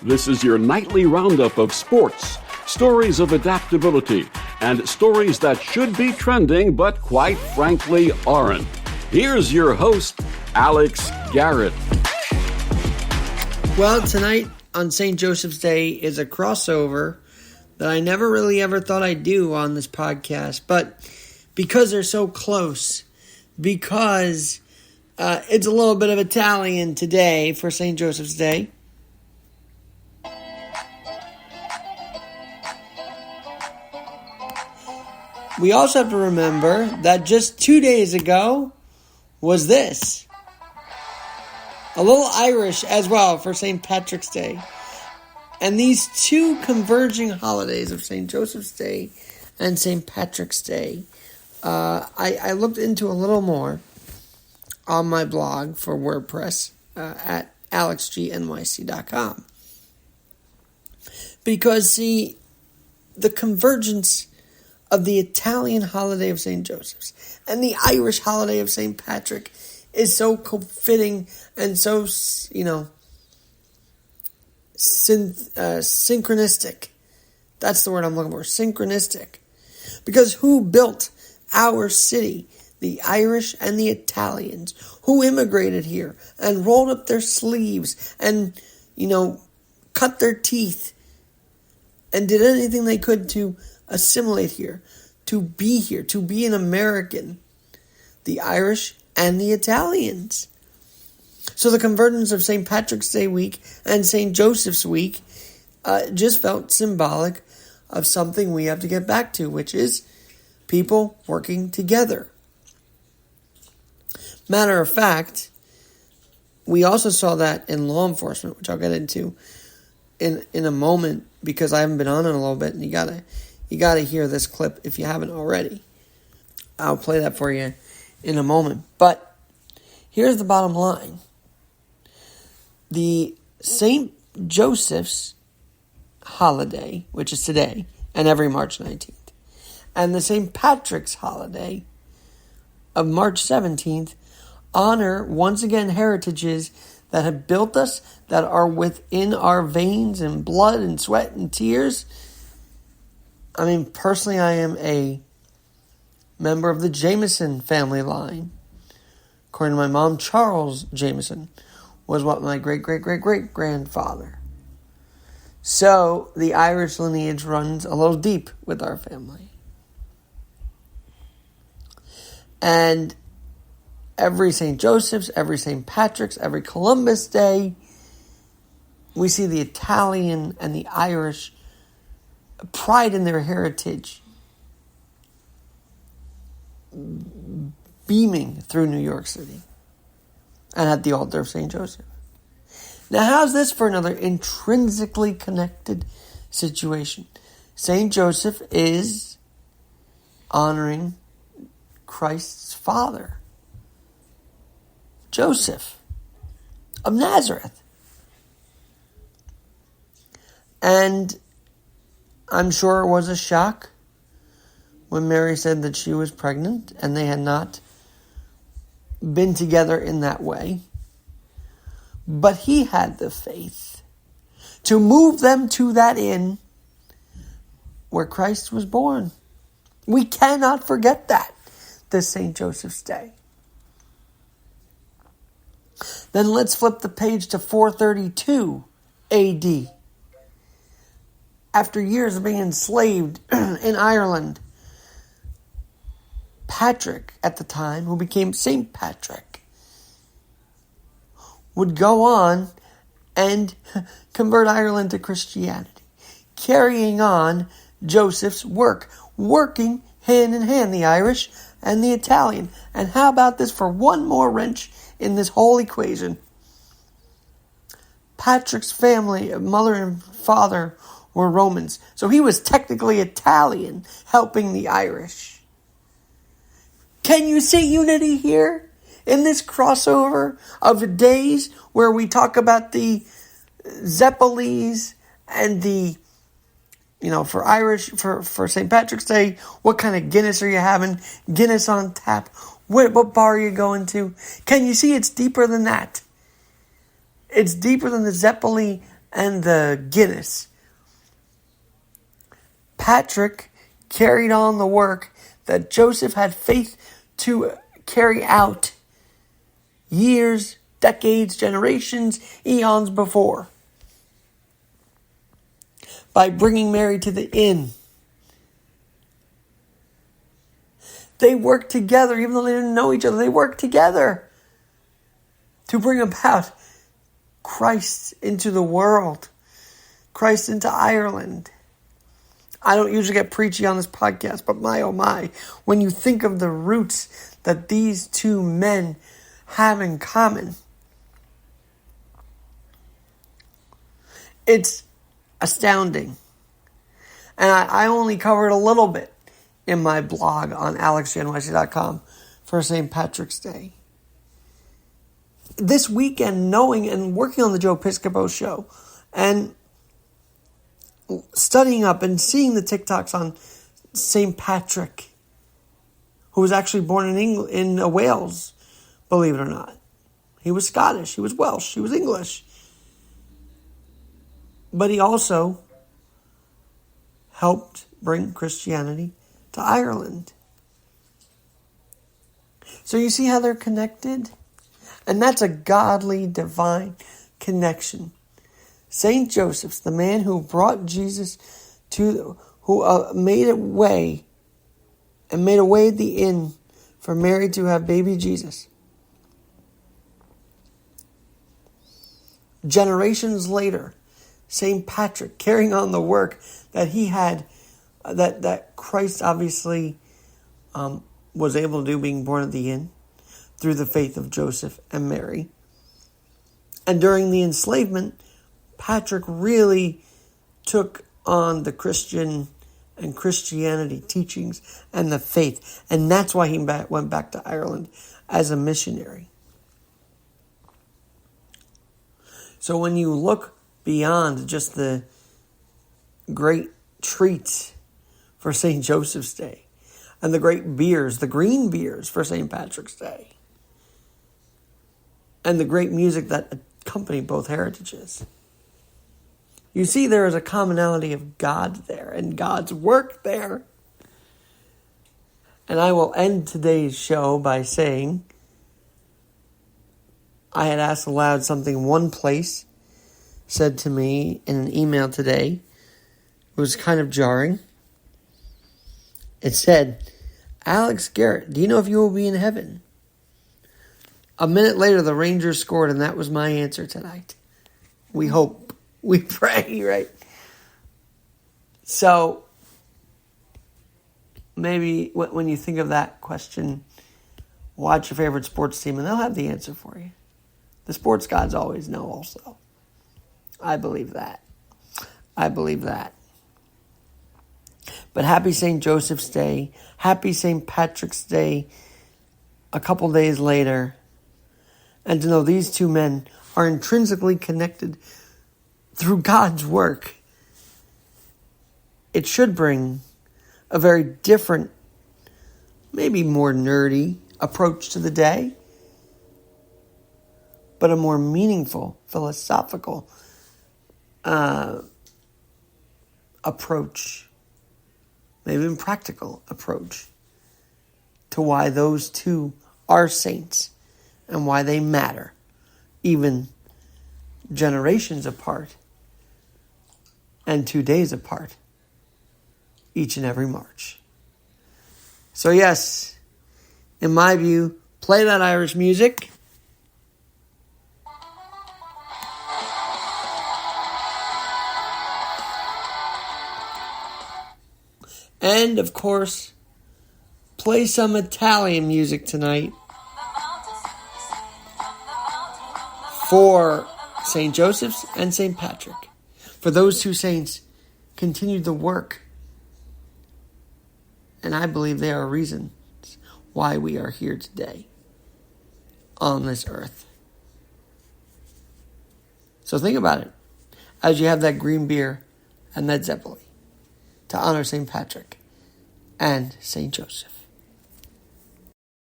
This is your nightly roundup of sports, stories of adaptability, and stories that should be trending but quite frankly aren't. Here's your host, Alex Garrett. Well, tonight on St. Joseph's Day is a crossover that I never really ever thought I'd do on this podcast, but because they're so close, because it's a little bit of Italian today for St. Joseph's Day, we also have to remember that just 2 days ago was this. A little Irish as well for St. Patrick's Day. And these two converging holidays of St. Joseph's Day and St. Patrick's Day, I looked into a little more on my blog for WordPress at alexgnyc.com. Because, see, the convergence of the Italian holiday of St. Joseph's and the Irish holiday of St. Patrick is so fitting and so, synchronistic. That's the word I'm looking for, synchronistic. Because who built our city? The Irish and the Italians, who immigrated here and rolled up their sleeves and, cut their teeth and did anything they could to assimilate here, to be an American. The Irish and the Italians. So the convergence of St. Patrick's Day week and St. Joseph's week just felt symbolic of something we have to get back to, which is people working together. Matter of fact, we also saw that in law enforcement, which I'll get into in a moment because I haven't been on it a little bit, and you gotta hear this clip if you haven't already. I'll play that for you in a moment. But here's the bottom line. The St. Joseph's holiday, which is today and every March 19th, and the St. Patrick's holiday of March 17th honor, once again, heritages that have built us, that are within our veins and blood and sweat and tears. I mean, personally, I am a member of the Jameson family line. According to my mom, Charles Jameson was what my great-great-great-great-grandfather. So, the Irish lineage runs a little deep with our family. And every St. Joseph's, every St. Patrick's, every Columbus Day, we see the Italian and the Irish pride in their heritage beaming through New York City and at the altar of St. Joseph. Now, how's this for another intrinsically connected situation? St. Joseph is honoring Christ's father, Joseph of Nazareth. And I'm sure it was a shock when Mary said that she was pregnant and they had not been together in that way. But he had the faith to move them to that inn where Christ was born. We cannot forget that this St. Joseph's Day. Then let's flip the page to 432 AD. After years of being enslaved in Ireland, Patrick, at the time, who became St. Patrick, would go on and convert Ireland to Christianity, carrying on Joseph's work, working hand in hand, the Irish and the Italian. And how about this for one more wrench in this whole equation? Patrick's family, mother and father, were Romans. So he was technically Italian, helping the Irish. Can you see unity here? In this crossover of days where we talk about the Zeppelis and the, for Irish, for St. Patrick's Day, what kind of Guinness are you having? Guinness on tap. What bar are you going to? Can you see it's deeper than that? It's deeper than the Zeppeli and the Guinness. Patrick carried on the work that Joseph had faith to carry out years, decades, generations, eons before, by bringing Mary to the inn. They worked together, even though they didn't know each other. They worked together to bring about Christ into the world, Christ into Ireland. I don't usually get preachy on this podcast, but my oh my, when you think of the roots that these two men have in common, it's astounding. And I only covered a little bit in my blog on alexjnyc.com for St. Patrick's Day. This weekend, knowing and working on the Joe Piscopo show and studying up and seeing the TikToks on St. Patrick, who was actually born in England, in Wales, believe it or not. He was Scottish, he was Welsh, he was English. But he also helped bring Christianity to Ireland. So you see how they're connected? And that's a godly, divine connection. Saint Joseph's, the man who brought Jesus who made a way at the inn for Mary to have baby Jesus. Generations later, Saint Patrick carrying on the work that he had, that Christ obviously was able to do, being born at the inn through the faith of Joseph and Mary. And during the enslavement, Patrick really took on the Christian and Christianity teachings and the faith. And that's why he went back to Ireland as a missionary. So when you look beyond just the great treats for St. Joseph's Day and the great beers, the green beers for St. Patrick's Day, and the great music that accompany both heritages, you see there is a commonality of God there and God's work there. And I will end today's show by saying I had asked aloud something one place said to me in an email today. It was kind of jarring. It said, "Alex Garrett, do you know if you will be in heaven?" A minute later, the Rangers scored, and that was my answer tonight. We hope. We pray, right? So, maybe when you think of that question, watch your favorite sports team, and they'll have the answer for you. The sports gods always know also. I believe that. But happy St. Joseph's Day. Happy St. Patrick's Day a couple days later. And to know these two men are intrinsically connected through God's work. It should bring a very different, maybe more nerdy approach to the day, but a more meaningful, philosophical approach, maybe even practical approach to why those two are saints and why they matter, even generations apart and 2 days apart, each and every March. So yes, in my view, play that Irish music. And, of course, play some Italian music tonight for St. Joseph's and St. Patrick. For those two saints continued the work. And I believe they are reasons why we are here today on this earth. So think about it as you have that green beer and that Zeppeli to honor St. Patrick and St. Joseph.